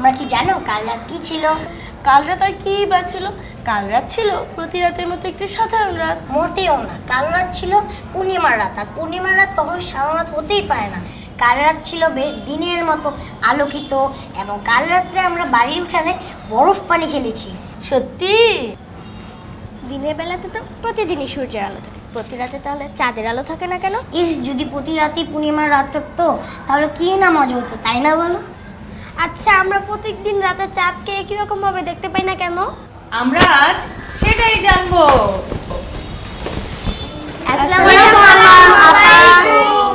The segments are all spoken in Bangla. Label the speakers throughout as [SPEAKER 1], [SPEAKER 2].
[SPEAKER 1] তোমরা কি জানো কাল রাত কি ছিল?
[SPEAKER 2] কাল রাত আর কি বা ছিল? কাল রাত ছিল প্রতি রাতের মতো একটি সাধারণ রাত।
[SPEAKER 1] মোটেও না, কাল রাত ছিল পূর্ণিমার রাত, আর পূর্ণিমার রাত কখনো সাধারণ রাত হতেই পারে না। কাল রাত ছিল বেশ দিনের মতো আলোকিত, এবং কাল রাত্রে আমরা বাড়ির উঠানে বরফ পানি খেলেছি।
[SPEAKER 2] সত্যি?
[SPEAKER 3] দিনের বেলাতে তো প্রতিদিনই সূর্যের আলো থাকে, প্রতি রাতে তাহলে চাঁদের আলো থাকে না কেন?
[SPEAKER 1] যদি প্রতি রাতেই পূর্ণিমার রাত থাকতো তাহলে কি না মজা হতো, তাই না বলো?
[SPEAKER 3] আচ্ছা, আমরা প্রত্যেকদিন রাতে চাঁদকে একই রকম ভাবে দেখতে পাই না কেন?
[SPEAKER 4] আমরা আজ সেটাই জানবো।
[SPEAKER 1] আসসালামু আলাইকুম।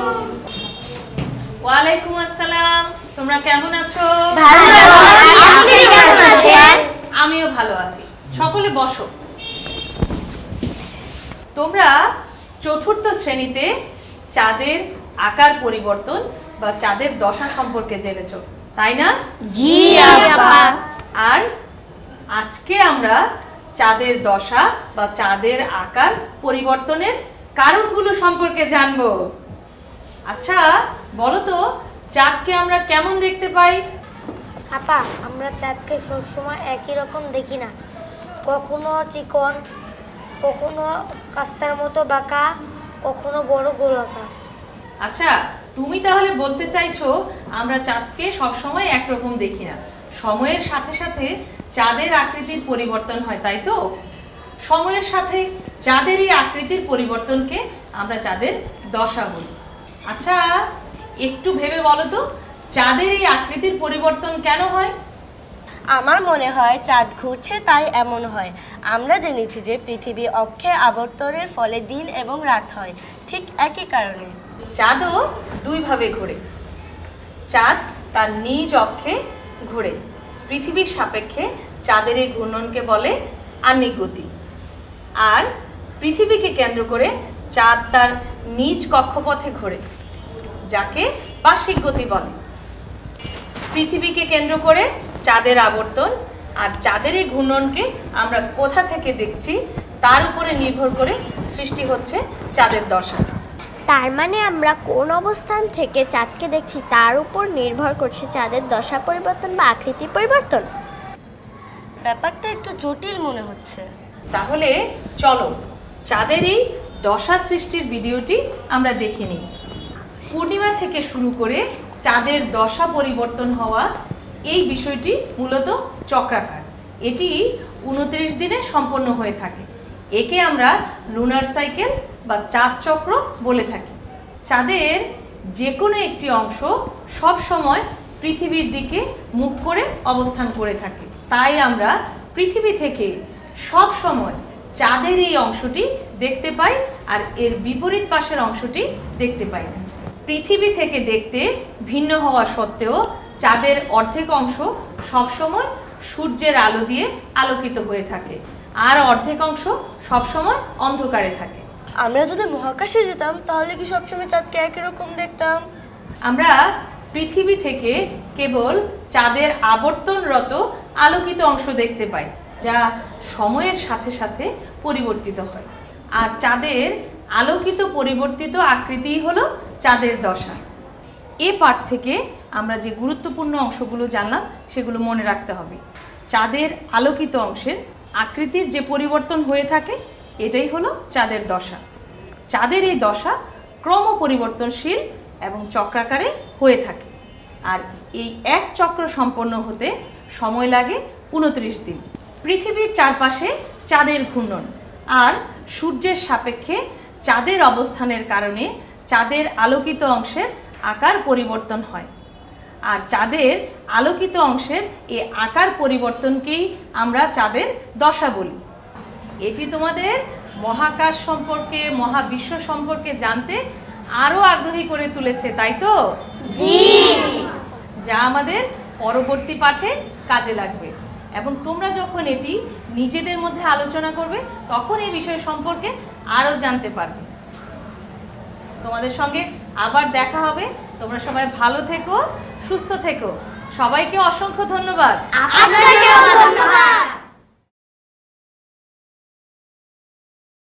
[SPEAKER 4] ওয়ালাইকুম আসসালাম। তোমরা কেমন আছো?
[SPEAKER 1] ভালো আছি, আপনি কেমন আছেন?
[SPEAKER 4] আমিও ভালো আছি। সকলে বসো। তোমরা চতুর্থ শ্রেণীতে চাঁদের আকার পরিবর্তন বা চাঁদের দশা সম্পর্কে জেনেছো, তাই না?
[SPEAKER 1] জি আপা।
[SPEAKER 4] আর আজকে আমরা চাঁদের দশা বা চাঁদের আকার পরিবর্তনের কারণগুলো সম্পর্কে জানবো। আচ্ছা বলো তো, চাঁদকে আমরা কেমন দেখতে পাই?
[SPEAKER 3] আপা, আমরা চাঁদকে সবসময় একই রকম দেখি না, কখনো চিকন, কখনো কাস্তার মতো বাঁকা, কখনো বড় গোলাকার।
[SPEAKER 4] আচ্ছা, তুমি তাহলে বলতে চাইছো আমরা চাঁদকে সবসময় একরকম দেখি না, সময়ের সাথে সাথে চাঁদের আকৃতির পরিবর্তন হয়, তাই তো? সময়ের সাথে চাঁদের এই আকৃতির পরিবর্তনকে আমরা চাঁদের দশা বলি। আচ্ছা একটু ভেবে বলো তো, চাঁদের এই আকৃতির পরিবর্তন কেন হয়?
[SPEAKER 2] আমার মনে হয় চাঁদ ঘুরছে তাই এমন হয়। আমরা জেনেছি যে পৃথিবী অক্ষে আবর্তনের ফলে দিন এবং রাত হয়, ঠিক একই কারণে।
[SPEAKER 4] চাঁদও দুইভাবে ঘোরে। চাঁদ তার নিজ অক্ষে ঘোরে। পৃথিবীর সাপেক্ষে চাঁদের এই ঘূর্ণনকে বলে আহ্নিক গতি। আর পৃথিবীকে কেন্দ্র করে চাঁদ তার নিজ কক্ষপথে ঘোরে, যাকে বার্ষিক গতি বলে। পৃথিবীকে কেন্দ্র করে চাঁদের আবর্তন আর চাঁদের এই ঘূর্ণনকে আমরা কোথা থেকে দেখছি তার উপরে নির্ভর করে সৃষ্টি হচ্ছে চাঁদের দশা।
[SPEAKER 3] তার মানে আমরা কোন অবস্থান থেকে চাঁদকে দেখছি তার উপর নির্ভর করছে চাঁদের দশা পরিবর্তন বা আকৃতি পরিবর্তন।
[SPEAKER 2] ব্যাপারটা একটু জটিল মনে হচ্ছে।
[SPEAKER 4] তাহলে চলো চাঁদের এই দশা সৃষ্টির ভিডিওটি আমরা দেখে নিই। পূর্ণিমা থেকে শুরু করে চাঁদের দশা পরিবর্তন হওয়া এই বিষয়টি মূলত চক্রাকার। এটি 29 দিনে সম্পন্ন হয়ে থাকে। একে আমরা লুনার সাইকেল বা চাঁদ চক্র বলে থাকি। চাঁদের যে কোনো একটি অংশ সব সময় পৃথিবীর দিকে মুখ করে অবস্থান করে থাকে, তাই আমরা পৃথিবী থেকে সব সময় চাঁদের এই অংশটি দেখতে পাই আর এর বিপরীত পাশের অংশটি দেখতে পাই না। পৃথিবী থেকে দেখতে ভিন্ন হওয়া সত্ত্বেও চাঁদের অর্ধেক অংশ সবসময় সূর্যের আলো দিয়ে আলোকিত হয়ে থাকে, আর অর্ধেক অংশ সবসময় অন্ধকারে থাকে।
[SPEAKER 2] আমরা যদি মহাকাশে যেতাম তাহলে কি সবসময় চাঁদকে একই রকম দেখতাম?
[SPEAKER 4] আমরা পৃথিবী থেকে কেবল চাঁদের আবর্তনরত আলোকিত অংশ দেখতে পাই, যা সময়ের সাথে সাথে পরিবর্তিত হয়। আর চাঁদের আলোকিত পরিবর্তিত আকৃতিই হলো চাঁদের দশা। এ পাঠ থেকে আমরা যে গুরুত্বপূর্ণ অংশগুলো জানলাম সেগুলো মনে রাখতে হবে। চাঁদের আলোকিত অংশের আকৃতির যে পরিবর্তন হয়ে থাকে এটাই হলো চাঁদের দশা। চাঁদের এই দশা ক্রম পরিবর্তনশীল এবং চক্রাকারে হয়ে থাকে, আর এই এক চক্র সম্পন্ন হতে সময় লাগে 29 দিন। পৃথিবীর চারপাশে চাঁদের ঘূর্ণন আর সূর্যের সাপেক্ষে চাঁদের অবস্থানের কারণে চাঁদের আলোকিত অংশের আকার পরিবর্তন হয়। আর চাঁদের আলোকিত অংশের এই আকার পরিবর্তনকেই আমরা চাঁদের দশা বলি। এটি তোমাদের মহাকাশ সম্পর্কে, মহাবিশ্ব সম্পর্কে জানতে আরও আগ্রহী করে তুলেছে, তাই তো?
[SPEAKER 1] জি।
[SPEAKER 4] যা আমাদের পরবর্তী পাঠে কাজে লাগবে, এবং তোমরা যখন এটি নিজেদের মধ্যে আলোচনা করবে তখন এই বিষয় সম্পর্কে আরও জানতে পারবে। তোমাদের সঙ্গে আবার দেখা হবে। তোমরা সবাই ভালো থেকো, সুস্থ থেকো। সবাইকে অসংখ্য ধন্যবাদ।
[SPEAKER 1] আপনাকেও ধন্যবাদ।